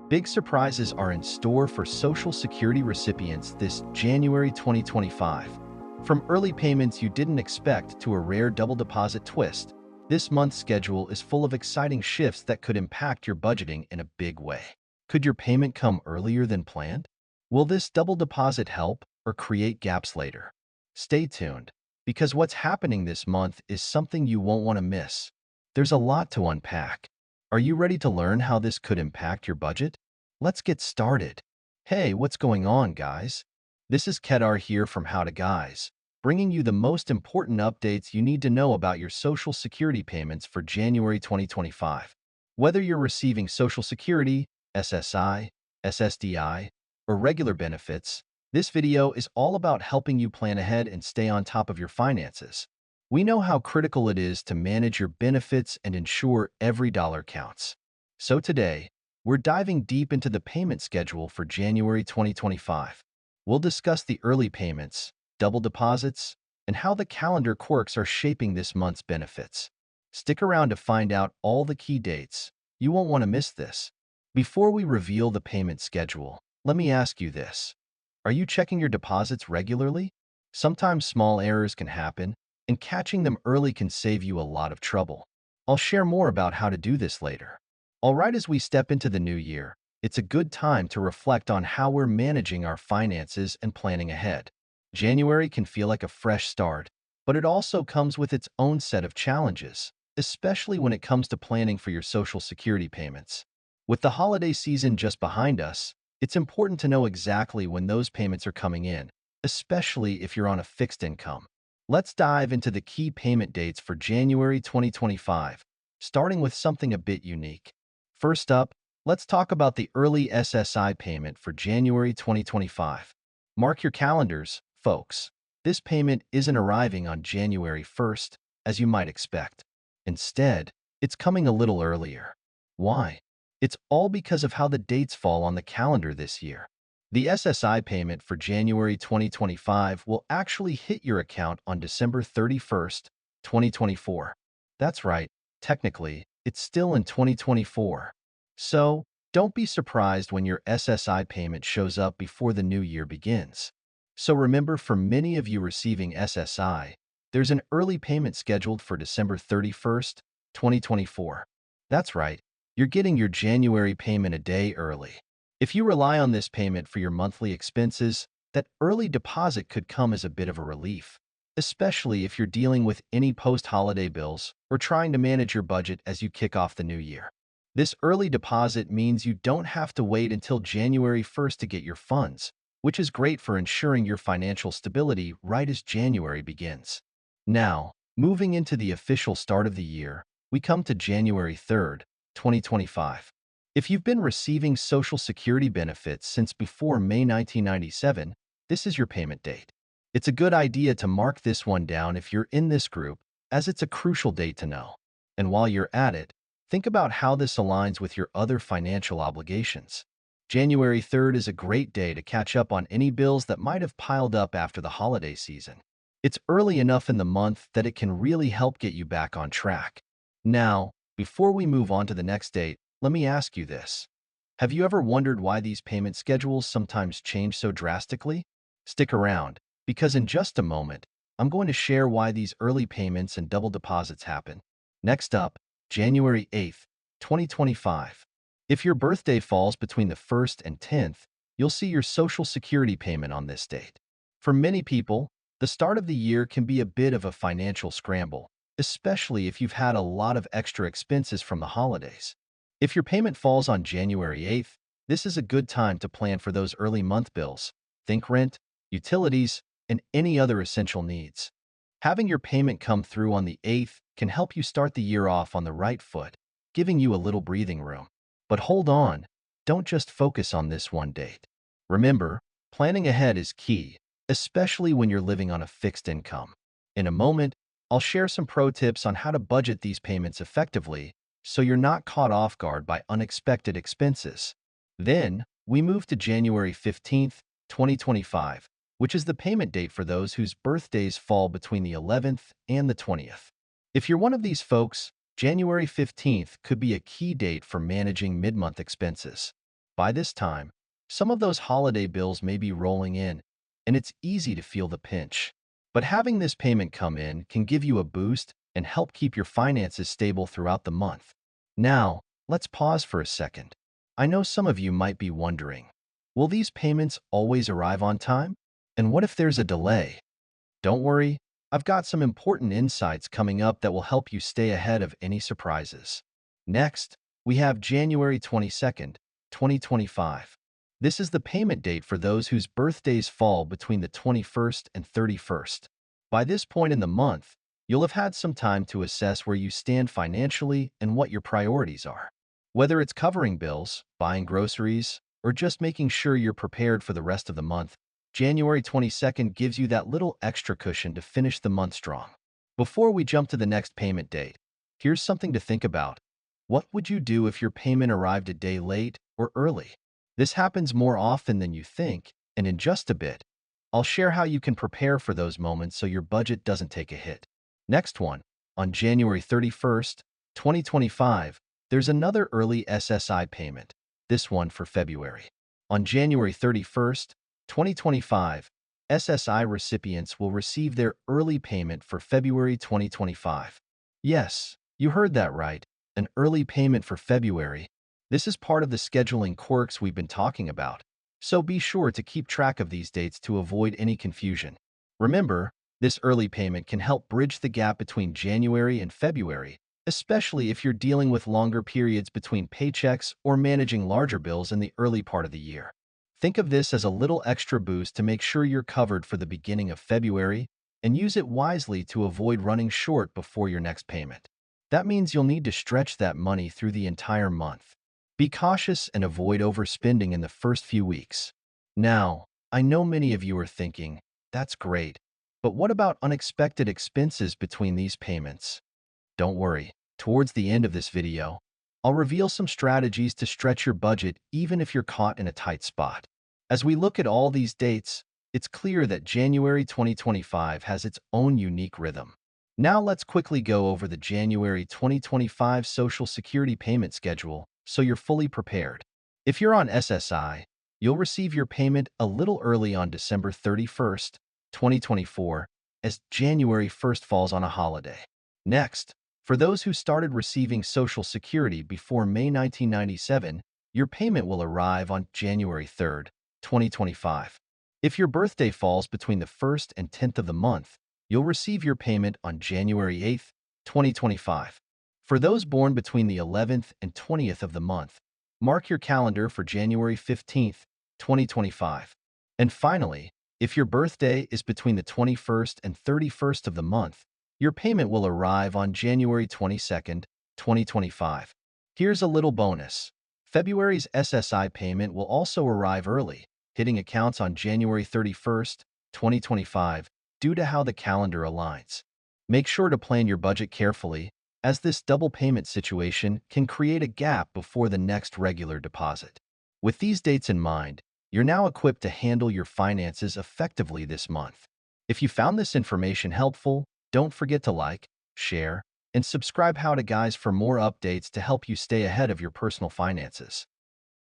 Big surprises are in store for Social Security recipients this January 2025. From early payments you didn't expect to a rare double deposit twist, this month's schedule is full of exciting shifts that could impact your budgeting in a big way. Could your payment come earlier than planned? Will this double deposit help or create gaps later? Stay tuned, because what's happening this month is something you won't want to miss. There's a lot to unpack. Are you ready to learn how this could impact your budget? Let's get started. Hey, what's going on, guys? This is Kedar here from How to Guys, bringing you the most important updates you need to know about your Social Security payments for January 2025. Whether you're receiving Social Security, SSI, SSDI, or regular benefits, this video is all about helping you plan ahead and stay on top of your finances. We know how critical it is to manage your benefits and ensure every dollar counts. So today, we're diving deep into the payment schedule for January 2025. We'll discuss the early payments, double deposits, and how the calendar quirks are shaping this month's benefits. Stick around to find out all the key dates. You won't want to miss this. Before we reveal the payment schedule, let me ask you this. Are you checking your deposits regularly? Sometimes small errors can happen, and catching them early can save you a lot of trouble. I'll share more about how to do this later. All right, as we step into the new year, it's a good time to reflect on how we're managing our finances and planning ahead. January can feel like a fresh start, but it also comes with its own set of challenges, especially when it comes to planning for your Social Security payments. With the holiday season just behind us, it's important to know exactly when those payments are coming in, especially if you're on a fixed income. Let's dive into the key payment dates for January 2025, starting with something a bit unique. First up, let's talk about the early SSI payment for January 2025. Mark your calendars, folks. This payment isn't arriving on January 1st, as you might expect. Instead, it's coming a little earlier. Why? It's all because of how the dates fall on the calendar this year. The SSI payment for January 2025 will actually hit your account on December 31st, 2024. That's right, technically, it's still in 2024. So, don't be surprised when your SSI payment shows up before the new year begins. So remember, for many of you receiving SSI, there's an early payment scheduled for December 31st, 2024. That's right, you're getting your January payment a day early. If you rely on this payment for your monthly expenses, that early deposit could come as a bit of a relief, especially if you're dealing with any post-holiday bills or trying to manage your budget as you kick off the new year. This early deposit means you don't have to wait until January 1st to get your funds, which is great for ensuring your financial stability right as January begins. Now, moving into the official start of the year, we come to January 3rd, 2025. If you've been receiving Social Security benefits since before May 1997, this is your payment date. It's a good idea to mark this one down if you're in this group, as it's a crucial date to know. And while you're at it, think about how this aligns with your other financial obligations. January 3rd is a great day to catch up on any bills that might have piled up after the holiday season. It's early enough in the month that it can really help get you back on track. Now, before we move on to the next date, let me ask you this. Have you ever wondered why these payment schedules sometimes change so drastically? Stick around, because in just a moment, I'm going to share why these early payments and double deposits happen. Next up, January 8th, 2025. If your birthday falls between the 1st and 10th, you'll see your Social Security payment on this date. For many people, the start of the year can be a bit of a financial scramble, especially if you've had a lot of extra expenses from the holidays. If your payment falls on January 8th, this is a good time to plan for those early month bills. Think rent, utilities, and any other essential needs. Having your payment come through on the 8th can help you start the year off on the right foot, giving you a little breathing room. But hold on, don't just focus on this one date. Remember, planning ahead is key, especially when you're living on a fixed income. In a moment, I'll share some pro tips on how to budget these payments effectively, so you're not caught off guard by unexpected expenses. Then, we move to January 15th, 2025, which is the payment date for those whose birthdays fall between the 11th and the 20th. If you're one of these folks, January 15th could be a key date for managing mid-month expenses. By this time, some of those holiday bills may be rolling in, and it's easy to feel the pinch. But having this payment come in can give you a boost and help keep your finances stable throughout the month. Now, let's pause for a second. I know some of you might be wondering, will these payments always arrive on time? And what if there's a delay? Don't worry, I've got some important insights coming up that will help you stay ahead of any surprises. Next, we have January 22nd, 2025. This is the payment date for those whose birthdays fall between the 21st and 31st. By this point in the month, you'll have had some time to assess where you stand financially and what your priorities are. Whether it's covering bills, buying groceries, or just making sure you're prepared for the rest of the month, January 22nd gives you that little extra cushion to finish the month strong. Before we jump to the next payment date, here's something to think about. What would you do if your payment arrived a day late or early? This happens more often than you think, and in just a bit, I'll share how you can prepare for those moments so your budget doesn't take a hit. Next one, on January 31st, 2025, there's another early SSI payment, this one for February. On January 31st, 2025, SSI recipients will receive their early payment for February 2025. Yes, you heard that right, an early payment for February. This is part of the scheduling quirks we've been talking about, so be sure to keep track of these dates to avoid any confusion. Remember, this early payment can help bridge the gap between January and February, especially if you're dealing with longer periods between paychecks or managing larger bills in the early part of the year. Think of this as a little extra boost to make sure you're covered for the beginning of February, and use it wisely to avoid running short before your next payment. That means you'll need to stretch that money through the entire month. Be cautious and avoid overspending in the first few weeks. Now, I know many of you are thinking, that's great, but what about unexpected expenses between these payments? Don't worry, towards the end of this video, I'll reveal some strategies to stretch your budget even if you're caught in a tight spot. As we look at all these dates, it's clear that January 2025 has its own unique rhythm. Now let's quickly go over the January 2025 Social Security payment schedule so you're fully prepared. If you're on SSI, you'll receive your payment a little early on December 31st, 2024, as January 1st falls on a holiday. Next, for those who started receiving Social Security before May 1997, your payment will arrive on January 3rd, 2025. If your birthday falls between the 1st and 10th of the month, you'll receive your payment on January 8th, 2025. For those born between the 11th and 20th of the month, mark your calendar for January 15th, 2025. And finally, if your birthday is between the 21st and 31st of the month, your payment will arrive on January 22nd, 2025. Here's a little bonus. February's SSI payment will also arrive early, hitting accounts on January 31st, 2025, due to how the calendar aligns. Make sure to plan your budget carefully, as this double payment situation can create a gap before the next regular deposit. With these dates in mind, you're now equipped to handle your finances effectively this month. If you found this information helpful, don't forget to like, share, and subscribe How to Guys for more updates to help you stay ahead of your personal finances.